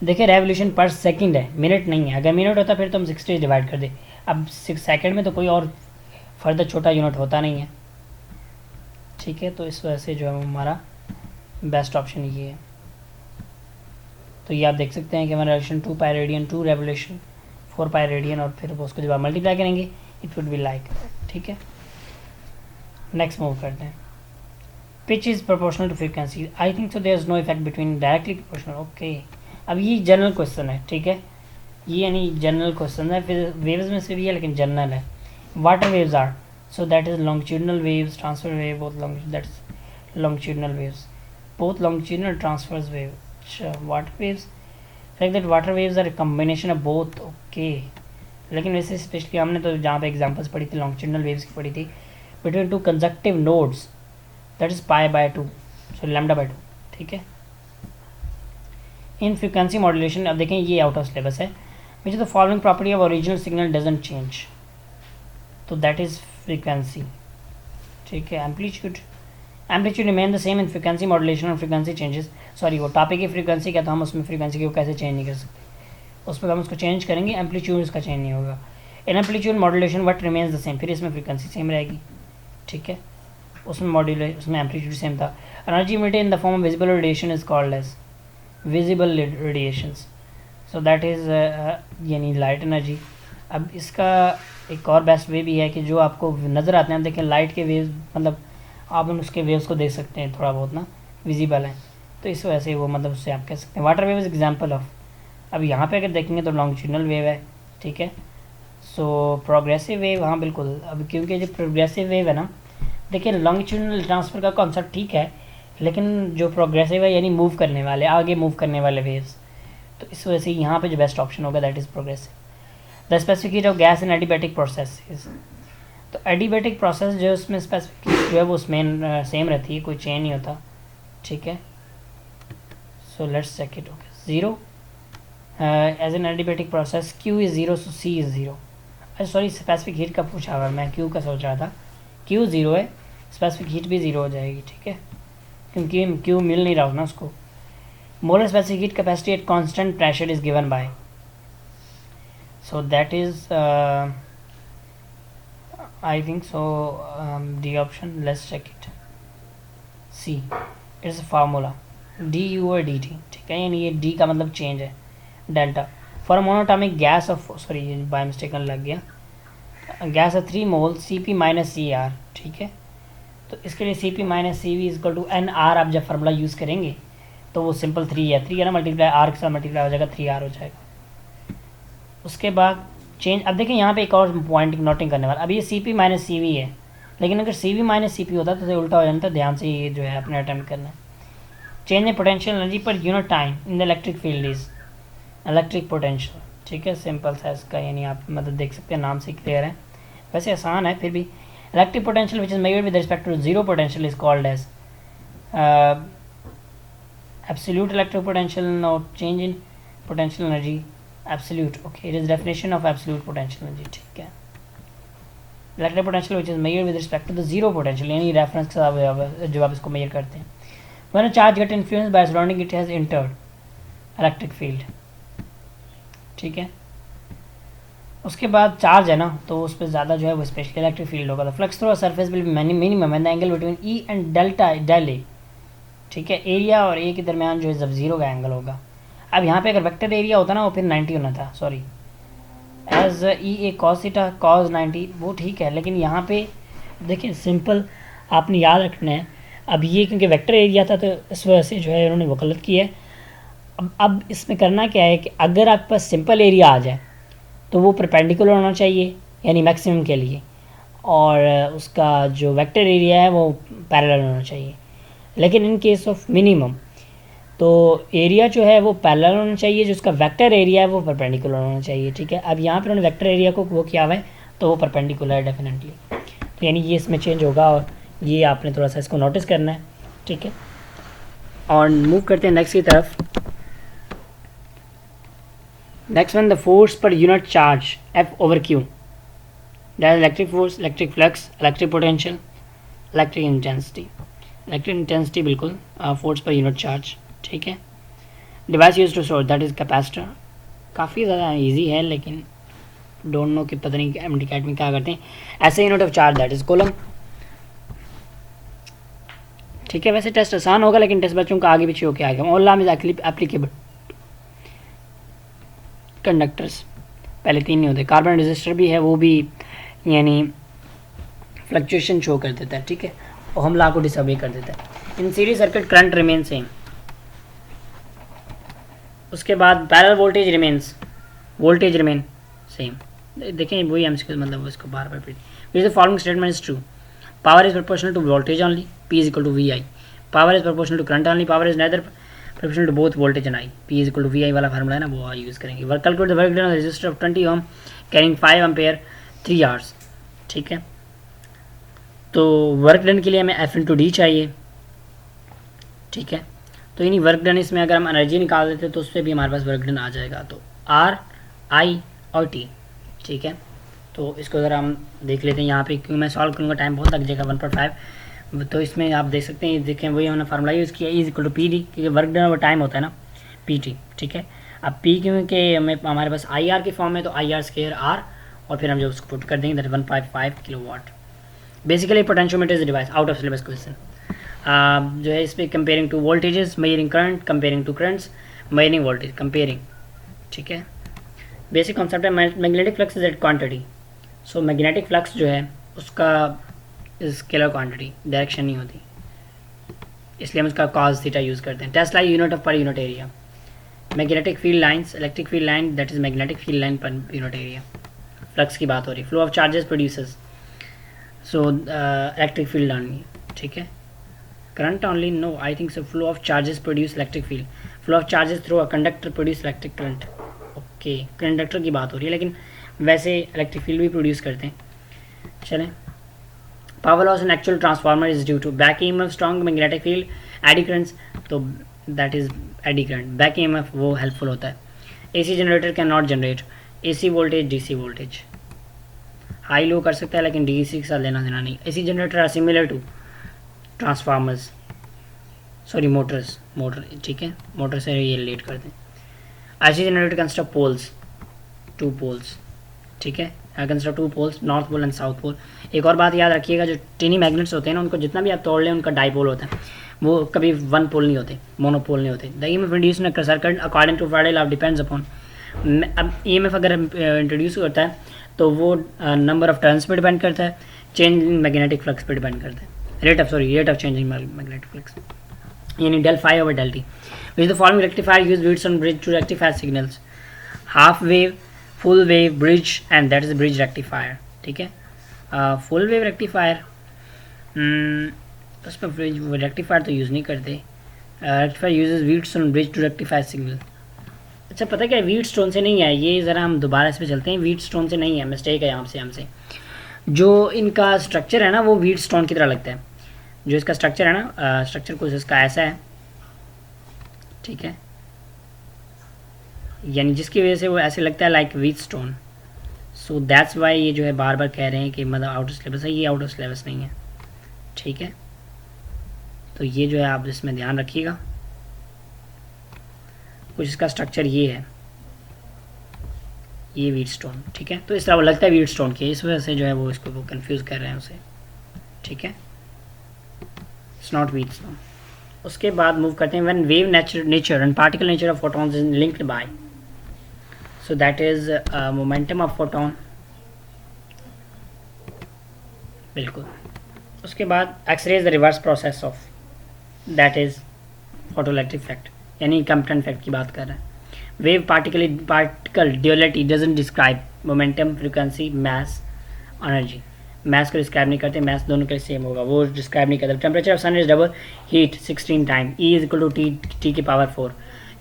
देखिए रेवोल्यूशन पर सेकंड है, मिनट नहीं है, अगर मिनट होता फिर तो हम 60 डिवाइड कर दे, अब 6 सेकंड में तो कोई और फर्दर छोटा यूनिट होता नहीं है। ठीक है, तो इस वजह से जो है हमारा बेस्ट ऑप्शन ये है। तो ये आप देख सकते हैं कि हमारा revolution 2 pi radian, 2 revolution 4 pi radian, और फिर उसको जब आप मल्टीप्लाई करेंगे इट वुड बी लाइक। ठीक है, नेक्स्ट मूव करते हैं। Pitch is proportional to frequency, I think so there is no effect between directly proportional. Okay, अब ये जनरल क्वेश्चन है। ठीक है, ये यानी जनरल क्वेश्चन है, फिर वेव्स में से भी है लेकिन जनरल है। Water waves are, so that is longitudinal waves, transfer wave, both that's longitudinal waves, both longitudinal transverse wave. Water waves, like that water waves are a combination of both. Okay, लेकिन वैसे specially हमने तो जहाँ पे examples पढ़ी थी longitudinal waves की पढ़ी थी, between 2 consecutive nodes, that is pi by 2, so lambda by 2. ठीक है, in frequency modulation, अब देखें ये आउट ऑफ सिलेबस है, which is the following property of original signal doesn't change, तो that is frequency. ठीक है, amplitude remain the same in frequency modulation और फ्रीक्वेंसी चेंजेस, सॉरी वो टॉपिक है फ्रीक्वेंसी का, तो हम उसमें फ्रीक्वेंसी को कैसे चेंज नहीं कर सकते, उस पर हम उसको चेंज करेंगे, एम्पलीट्यूड उसका चेंज नहीं होगा। In amplitude modulation what remains the same, फिर इसमें फ्रीक्वेंसी सेम रहेगी। ठीक है, उसमें उसमें एम्पलीट्यूड सेम था। Energy emitted in the form of visible radiation is called as visible radiations, so that is यानी लाइट एनर्जी। अब इसका एक और बेस्ट वे भी है कि जो आपको नज़र आते हैं, देखें लाइट के वेव्स, मतलब आप उसके वेव्स को देख सकते हैं, थोड़ा बहुत ना विजिबल है, तो इस वजह से वो मतलब उससे आप कह सकते हैं। Water wave is example of, अब यहाँ पे अगर देखेंगे तो लॉन्गिट्यूडनल वेव है। ठीक है, सो प्रोग्रेसिव वेव, हाँ बिल्कुल, अब क्योंकि जो प्रोग्रेसिव वेव है ना, देखिए लॉन्गिट्यूडनल ट्रांसफ़र का कॉन्सेप्ट ठीक है, लेकिन जो प्रोग्रेसिव है यानी मूव करने वाले, आगे मूव करने वाले वेव्स, तो इस वजह से यहाँ पे जो बेस्ट ऑप्शन होगा that is progressive. The specific heat of gas in adiabatic process, तो एडिबैटिक प्रोसेस जो है उसमें स्पेसिफिक हीट जो है वो उसमें सेम रहती है, कोई चेंज नहीं होता। ठीक है, so let's check it. Okay, zero as an adiabatic process Q is zero, so C is zero. अच्छा सॉरी, स्पेसिफिक हीट का पूछा हुआ, मैं क्यू का सोच रहा था, क्यू ज़ीरो है, स्पेसिफिक हीट भी ज़ीरो हो जाएगी। ठीक है, क्योंकि क्यू मिल नहीं रहा ना उसको। Molar specific heat capacity at constant pressure is given by, so that is I think so D option, let's check it. C, it's a formula du or dt। ठीक है, यानी ये d का मतलब चेंज है, delta for monatomic gas of, sorry ये by mistake लग गया, गैस है 3 mole Cp minus C R. ठीक है, तो इसके लिए Cp minus C V equal to N R, आप जब फार्मूला यूज़ करेंगे तो वो सिंपल 3 है ना, मल्टीप्लाई आर के साथ मल्टीप्लाई हो जाएगा, 3r हो जाएगा। उसके बाद चेंज, अब देखिए यहाँ पे एक और पॉइंट नोटिंग करने वाला, अब ये Cp माइनस सी वी है, लेकिन अगर Cv माइनस Cp होता तो उल्टा हो जाता, ध्यान से ये जो है अपने अटैम्प्ट करना है। Change in potential energy per unit time in the electric field is electric potential. ठीक है, सिंपल सा इसका, यानी आप मतलब देख सकते हैं नाम से क्लियर है, वैसे आसान है फिर भी। Electric potential which is measured with respect to zero potential is called as absolute electric potential, no change in potential energy, absolute, okay, it is definition of absolute potential energy, ठीक है। electric potential which is measured with respect to the zero potential, यानी reference के साथ जो आप इसको major करते हैं। when a charge get influenced by surrounding it has entered electric field, ठीक है। उसके बाद चार्ज है ना, तो उस पर ज़्यादा जो है वो स्पेशली इलेक्ट्रिक फील्ड होगा। The flux through a surface will be minimum and the angle between E and delta del A, ठीक है। एरिया और ए के दरमियान जो है जब जीरो का एंगल होगा। अब यहाँ पे अगर वेक्टर एरिया होता ना वो फिर 90 होना था, सॉरी, एज ई ए कॉस थीटा कॉस 90, वो ठीक है। लेकिन यहाँ पे देखिए सिंपल आपने याद रखना है, अब ये क्योंकि वेक्टर एरिया था तो इस वजह से जो है उन्होंने वो गलत किया है। अब इसमें करना क्या है कि अगर आपके पास सिंपल एरिया आ जाए तो वो परपेंडिकुलर होना चाहिए यानी मैक्सिमम के लिए, और उसका जो वेक्टर एरिया है वो पैरेलल होना चाहिए। लेकिन इन केस ऑफ मिनिमम तो एरिया जो है वो पैरेलल होना चाहिए, जो उसका वेक्टर एरिया है वो परपेंडिकुलर होना चाहिए, ठीक है। अब यहाँ पर उन्होंने वेक्टर एरिया को वो किया हुआ है तो वो परपेंडिकुलर है डेफिनेटली, तो यानी ये इसमें चेंज होगा और ये आपने थोड़ा सा इसको नोटिस करना है, ठीक है। और मूव करते हैं नेक्स्ट की तरफ। Next one, the force per unit charge F over Q, that electric force, electric flux, electric potential, electric intensity. Electric intensity बिल्कुल फोर्स पर यूनिट चार्ज, ठीक है। Device use to store, that is capacitor. काफ़ी ज़्यादा easy है लेकिन don't know कि पता नहीं mdcat में क्या करते हैं। ऐसे unit of charge that is coulomb, ठीक है। वैसे टेस्ट आसान होगा लेकिन टेस्ट बच्चों का आगे पीछे होकर आएगा। ऑल इज एप्लीकेबल कंडक्टर्स, पहले 3 नहीं होते। कार्बन रेजिस्टर भी है, वो भी यानी फ्लक्चुएशन शो कर देता है, ठीक है, और हम ला को डिसऑबे कर देता है। In series circuit current remain same. उसके बाद parallel voltage remains, voltage remain same. देखें वही एमसीक्यू मतलब इसको बार बार repeat. Which the following statement is true, power is proportional to voltage only, P is equal to VI, power is proportional to current only, power is neither proportional to both voltage and I, P is equal to VI वाला फार्मूला है ना वो use करेंगे। Work calculate the work done on resistor of 20 ohm carrying 5 ampere 3 hours, ठीक है। तो work done के लिए हमें F/D चाहिए, ठीक है। तो यानी वर्क डन इसमें अगर हम एनर्जी निकाल देते तो उससे भी हमारे पास वर्क डन आ जाएगा, तो R, I और T, ठीक है। तो इसको ज़रा हम देख लेते हैं यहाँ पे, क्योंकि मैं सॉल्व करूँगा टाइम बहुत लग जाएगा 1.5। तो इसमें आप देख सकते हैं, देखें वही हमने फार्मूला यूज़ किया, इज इक्वल टू PD, क्योंकि वर्क डन वो टाइम होता है ना PT, ठीक है। अब P क्योंकि हमें हमारे पास IR के फॉर्म में, तो IR स्क्वायर R, और फिर हम जब उसको पुट कर देंगे that 155 kilowatt. Basically potentiometer is device, out of syllabus question. जो है इस पर comparing two voltages, measuring current, comparing two currents, measuring voltage, comparing, ठीक है। बेसिक कॉन्सेप्ट है magnetic flux is at quantity. So magnetic flux जो है उसका स्केलर क्वांटिटी, डायरेक्शन नहीं होती, इसलिए हम उसका कॉस थीटा यूज़ करते हैं। Tesla unit of per unit area. Magnetic field lines, electric field line that is magnetic field line per unit area. Flux की बात हो रही है। Flow of charges producers, so electric field only, ठीक है। Current only, no I think so. Flow of charges produce electric field, flow of charges through a conductor produce electric current, okay, conductor की बात हो रही है, लेकिन वैसे electric field भी प्रोड्यूस करते हैं। चलें, power loss in actual transformer is due to back EMF, strong magnetic field, eddy currents, तो that is eddy current. Back EMF वो हेल्पफुल होता है। AC generator can not generate AC voltage, DC voltage, high low कर सकता है लेकिन DC के साथ लेना देना नहीं। AC generator are similar to transformers, sorry motors, motor, ठीक है, मोटर से ये रिलेट करते हैं। IC generator consist of poles, 2 poles, ठीक है, consist of 2 poles, north pole and south pole. एक और बात याद रखिएगा, जो टिनी मैग्नेट्स होते हैं ना उनको जितना भी आप तोड़ लें उनका डाइपोल होता है, वो कभी 1 पोल नहीं होते, मोनोपोल नहीं होते। The EMF induce in a circuit according to Faraday law depends upon, अब EMF अगर इंट्रोड्यूस करता है तो वो नंबर ऑफ टर्न्स पे डिपेंड करता है, चेंज इन मैग्नेटिक फ्लक्स पे डिपेंड करता है, rate of change in magnetic flux, यानी del phi over del t। Which the following rectifier use Wheatstone bridge to rectify signals, half wave, full wave, bridge, and that is bridge rectifier, ठीक है। Full wave rectifier, उसमें rectifier तो use नहीं करते। Rectifier uses Wheatstone bridge to rectify signal, अच्छा पता क्या, wheat stone से नहीं है ये, ज़रा हम दोबारा इस पे चलते हैं। व्हीट स्टोन से नहीं है, मिस्टेक है यहाँ से हमसे। जो इनका स्ट्रक्चर है ना वो व्हीट स्टोन की तरह लगता है। जो इसका स्ट्रक्चर है ना, स्ट्रक्चर कुछ इसका ऐसा है, ठीक है, यानी जिसकी वजह से वो ऐसे लगता है like wheat stone. So that's why ये जो है बार बार कह रहे हैं कि मतलब आउट ऑफ सिलेबस है, ये आउट ऑफ सिलेबस नहीं है, ठीक है। तो ये जो है आप इसमें ध्यान रखिएगा। कुछ इसका स्ट्रक्चर ये है, ये व्हीट स्टोन, ठीक है। तो इस तरह वो लगता है व्हीट स्टोन के, इस वजह से जो है वो इसको वो कन्फ्यूज़ कर रहे हैं उसे, ठीक है। It's not Wheatstone. उसके बाद मूव करते हैं when wave nature and particle nature of photons is linked by, so that is momentum of photon, बिल्कुल। उसके बाद X ray is the reverse process of, that is photoelectric effect, यानी Compton effect की बात कर रहे हैं। Wave particle duality doesn't describe momentum, frequency, mass, energy. Mass को डिस्क्राइब नहीं करते, मास दोनों के सेम होगा, वो डिस्क्राइब नहीं करते। Temperature of sun is double heat 16 time, E is equal to T की पावर 4।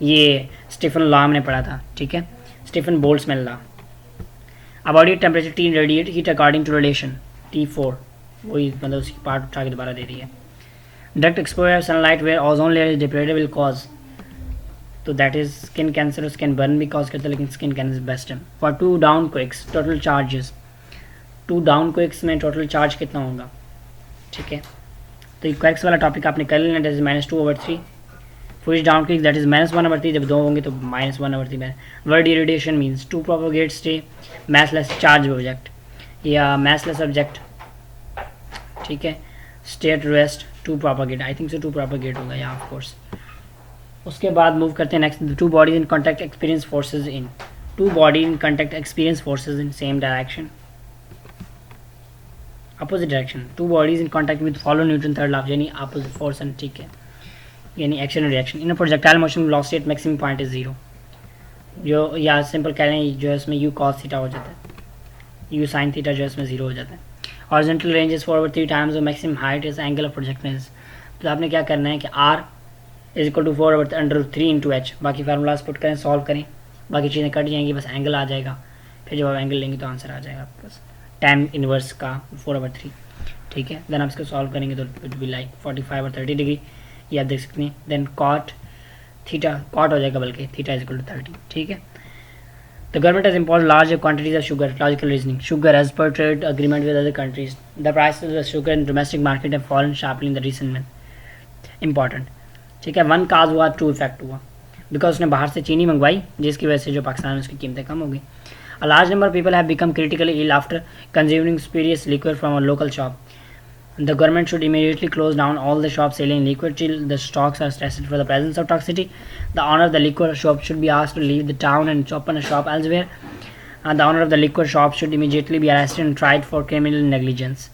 ये स्टीफन लॉ हमने पढ़ा था, ठीक है, Stefan Boltzmann law. About temperature T radiate heat according to relation T4, वही मतलब उसकी पार्ट उठा के दोबारा दे रही है। Direct exposure of sunlight where ozone layer is depleted will cause, so that is skin cancer, skin burn भी कॉज करता है, लेकिन स्किन कैंसर बेस्ट है। For 2 down quarks total charges, 2 down quarks में टोटल चार्ज कितना होगा, ठीक है। तो ये क्विक्स वाला टॉपिक आपने कर लेना, that is -2/3। For each down क्विक दैट इज -1/3, जब 2 होंगे तो -1/3। Word irradiation means to propagate stay massless charge object या मैसलेस ऑब्जेक्ट, ठीक है। State rest to propagate, I think so to propagate होगा या ऑफ कोर्स। उसके बाद मूव करते हैं next, two bodies in contact experience forces in, two body in contact experience forces in same direction, opposite direction. To bodies in contact with follow Newton third law, यानी opposite force and, ठीक है, यानी action and reaction. In projectile motion velocity at maximum point is 0, जो या simple कह रहे हैं जो है इसमें यू कॉस थीटा हो जाता है, यू साइन थीटा जो है इसमें 0 हो जाता है। Horizontal range is forward 3 times और maximum height is angle of projection. तो आपने क्या करना है कि r is equal to 4/3 into h, बाकी फार्मूलाज पुट करें, सॉल्व करें, बाकी चीज़ें कट जाएंगी, बस एंगल आ जाएगा। फिर जब आप एंगल लेंगे तो आंसर आ जाएगा आपके पास, tan इनवर्स का 4/3, ठीक है। देन आप इसको सॉल्व करेंगे तो इट बी लाइक 45 और 30 डिग्री, ये आप देख सकते हैं। देन कॉट थीटा, कॉट हो जाएगा बल्कि, थीटा इज इक्वल टू 30, ठीक है। The government has imposed large quantities of sugar. Logical reasoning. Sugar, as per trade agreement with other countries, the prices of sugar in domestic market have fallen sharply in the recent months. Important. ठीक है, one काज हुआ, to effect हुआ, because उसने बाहर से चीनी मंगवाई जिसकी वजह से जो पाकिस्तान में उसकी कीमतें कम हो गई। A large number of people have become critically ill after consuming spurious liquor from a local shop. The government should immediately close down all the shops selling liquor till the stocks are tested for the presence of toxicity. The owner of the liquor shop should be asked to leave the town and open a shop elsewhere. And the owner of the liquor shop should immediately be arrested and tried for criminal negligence.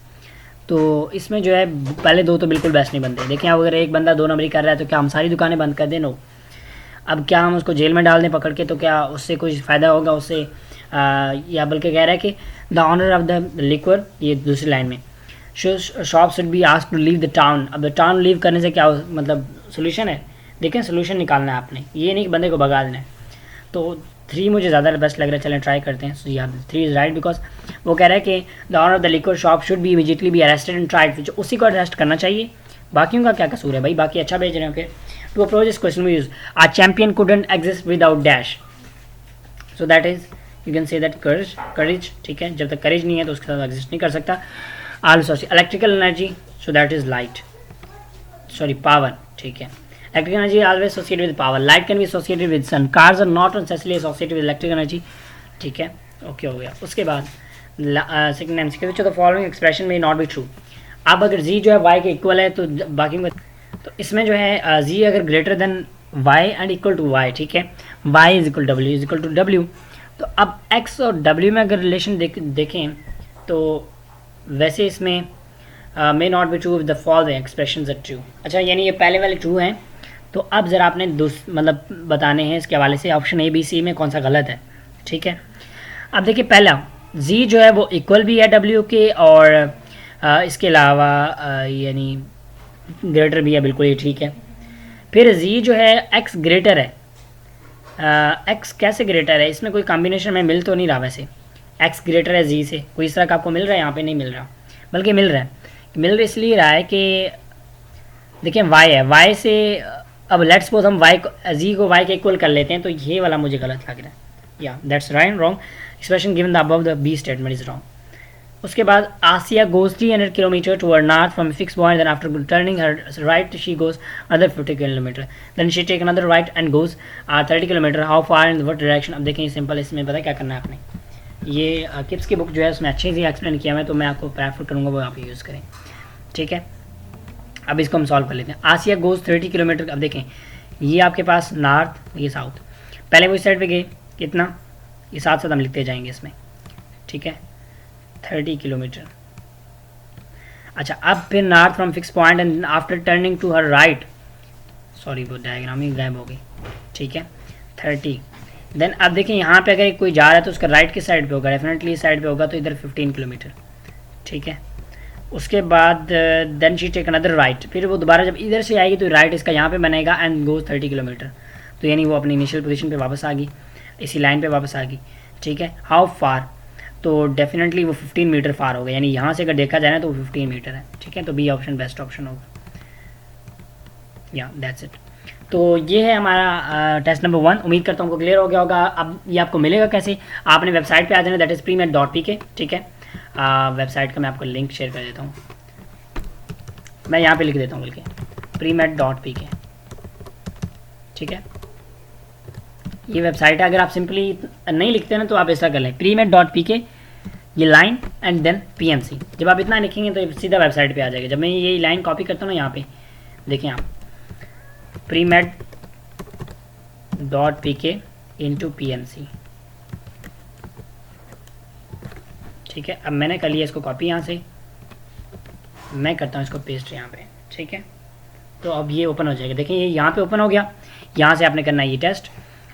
तो इसमें जो है पहले दो तो बिल्कुल best नहीं बनते। देखें अगर एक बंदा 2 नंबरी कर रहा है तो क्या हम सारी दुकानें बंद कर दें? नो। अब क्या हम उसको जेल में डाल दें पकड़ के, तो क्या उससे कुछ फ़ायदा होगा उससे? या बल्कि कह रहा है कि the owner of the liquor, ये दूसरी लाइन में, shop should be asked to leave the town. अब द टाउन लीव करने से क्या मतलब सोल्यूशन है? देखें सोल्यूशन निकालना है आपने, ये नहीं कि बंदे को भगा देना है। तो 3 मुझे ज़्यादा बेस्ट लग रहा है, चलें ट्राई करते हैं। सो यहाँ 3 इज़ राइट, बिकॉज वो कह रहा है कि the owner of the liquor shop should be immediately be arrested and tried, जो उसी को अरेस्ट करना चाहिए, बाकियों का क्या कसूर है भाई? बाकी अच्छा भेज रहे हैं। Okay, to approach this question we use a champion couldn't exist without dash, so that is you can say that courage, ठीक है। जब तक करेज नहीं है तो उसके साथ एग्जिस्ट नहीं कर सकता। Also electrical energy, so that is light, sorry power, ठीक है। Electric energy is always associated with power. Light can be associated with sun. Cars are not necessarily associated with electric energy. ठीक है, okay हो गया। उसके बाद second MCQ, which of the following expression में not be true. अब अगर z जो है y के इक्वल है तो बाकी में, तो इसमें जो है z अगर greater than y and equal to y, ठीक है, y is equal w is equal to w, तो अब x और w में अगर रिलेशन देखें तो वैसे इसमें may not be true if the following expressions are true. अच्छा, यानी ये पहले वाले ट्रू हैं, तो अब ज़रा आपने मतलब बताने हैं इसके हवाले से ऑप्शन ए बी सी में कौन सा गलत है, ठीक है। अब देखिए पहला जी जो है वो इक्वल भी है डब्ल्यू के, और इसके अलावा यानी ग्रेटर भी है, बिल्कुल ये ठीक है। फिर जी जो है एक्स ग्रेटर है, एक्स कैसे ग्रेटर है, इसमें कोई कॉम्बिनेशन में मिल तो नहीं रहा वैसे, एक्स ग्रेटर है जी से, कोई इस तरह का आपको मिल रहा है, यहाँ पे नहीं मिल रहा, बल्कि मिल इसलिए रहा है कि देखिए वाई है, वाई से अब लेट्स सपोज हम वाई को जी को वाई के इक्वल कर लेते हैं, तो ये वाला मुझे गलत लग रहा है, या that's right wrong, expression given the above the B statement is wrong. उसके बाद Asiya goes 300 kilometre toward north from fix point, then after turning her right she goes other 50 kilometre, then she take another right and goes 30 kilometre, how far in what direction. अब देखें simple, इसमें पता है क्या करना है आपने, ये किप्स की बुक जो है उसमें अच्छे से एक्सप्लेन किया है, तो मैं आपको प्रेफर करूँगा वो आप यूज़ करें, ठीक है। अब इसको हम सॉल्व कर लेते हैं। आसिया गोज 30 किलोमीटर, अब देखें ये आपके पास नॉर्थ, ये साउथ, पहले वो इस साइड पे गए कितना, ये साथ साथ हम लिखते जाएंगे इसमें, ठीक है, 30 किलोमीटर। अच्छा अब फिर north from fix point and after turning to her right, sorry वो डायग्राम ही गायब हो गई, ठीक है, 30। देन अब देखें यहाँ पे अगर कोई जा रहा है तो उसका राइट की साइड पे होगा, डेफिनेटली इस साइड पे होगा, तो इधर 15 किलोमीटर, ठीक है। उसके बाद then she take another right, फिर वो दोबारा जब इधर से आएगी तो राइट इसका यहाँ पे बनेगा एंड गोज 30 किलोमीटर, तो यानी वो अपनी इनिशियल पोजीशन पे वापस आ गई, इसी लाइन पे वापस आ गई, ठीक है। हाउ फार, तो डेफिनेटली वो 15 मीटर फार होगा, यानी यहाँ से अगर देखा जाए ना तो वो 15 मीटर है, ठीक है। तो बी ऑप्शन बेस्ट ऑप्शन होगा, या दैट्स इट। तो ये है हमारा टेस्ट नंबर 1, उम्मीद करता हूँ आपको क्लियर हो गया होगा। अब ये आपको मिलेगा कैसे, आपने वेबसाइट पे आ जाना, दैट इज़ premed.pk, ठीक है। वेबसाइट का मैं आपको लिंक शेयर कर देता हूँ, मैं यहाँ पे लिख देता हूँ बल्कि premed.pk, ठीक है। ये वेबसाइट है, अगर आप सिंपली नहीं लिखते ना तो आप ऐसा कर लें premed.pk, ये लाइन एंड देन PMC, जब आप इतना लिखेंगे तो सीधा वेबसाइट पे आ जाएगा। जब मैं ये लाइन कॉपी करता हूँ ना, यहाँ पे देखें आप premed.pk इंटू PMC, ठीक है। अब मैंने कर लिया इसको कॉपी, यहाँ से मैं करता हूँ इसको पेस्ट यहाँ पे, ठीक है। तो अब ये ओपन हो जाएगा, देखें ये यहाँ पे ओपन हो गया। यहाँ से आपने करना है ये टेस्ट,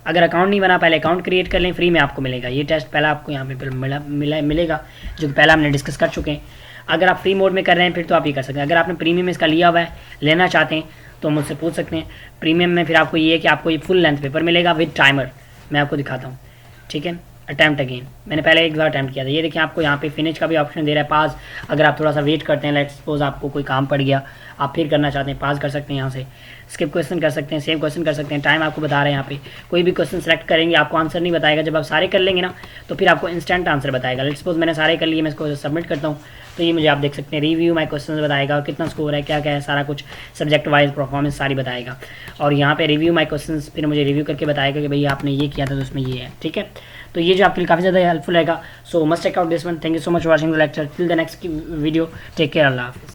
अगर अकाउंट नहीं बना पहले अकाउंट क्रिएट कर लें, फ्री में आपको मिलेगा ये टेस्ट, पहला आपको यहाँ पे मिलेगा, जो कि पहला हमने डिस्कस कर चुके हैं। अगर आप फ्री मोड में कर रहे हैं फिर तो आप ये कर सकते हैं, अगर आपने प्रीमियम इसका लिया हुआ है, लेना चाहते हैं तो मुझसे पूछ सकते हैं। प्रीमियम में फिर आपको ये है कि आपको ये फुल लेंथ पेपर मिलेगा विद टाइमर, मैं आपको दिखाता हूँ, ठीक है। अटैम्प्ट अगेन, मैंने पहले एक बार अटैम्प्ट किया था, ये देखिए आपको यहाँ पे फिनिश का भी ऑप्शन दे रहा है, पास, अगर आप थोड़ा सा वेट करते हैं, लेट्स सपोज आपको कोई काम पड़ गया, आप फिर करना चाहते हैं, पास कर सकते हैं, यहाँ से स्किप क्वेश्चन कर सकते हैं, सेम क्वेश्चन कर सकते हैं, टाइम आपको बता रहे हैं। यहाँ पे कोई भी क्वेश्चन सेलेक्ट करेंगे आपको आंसर नहीं बताएगा, जब आप सारे कर लेंगे ना तो फिर आपको इंस्टेंट आंसर बताएगा। लेट्स सपोज मैंने सारे कर लिए, मैं इसको सबमिट करता हूँ, तो ये मुझे आप देख सकते हैं रिव्यू माई क्वेश्चन बताएगा, और कितना स्कोर है, क्या क्या है, सारा कुछ सब्जेक्ट वाइज परफॉर्मेंस सारी बताएगा। और यहाँ पे रिव्यू माई क्वेश्चन फिर मुझे रिव्यू करके बताएगा कि भाई आपने ये किया था तो उसमें ये है, ठीक है। तो ये जो आपके लिए काफ़ी ज़्यादा हेल्पफुल रहेगा। So must check out this one, thank you so much for watching the lecture, till the next video, take care, अल्लाह हाफिज़।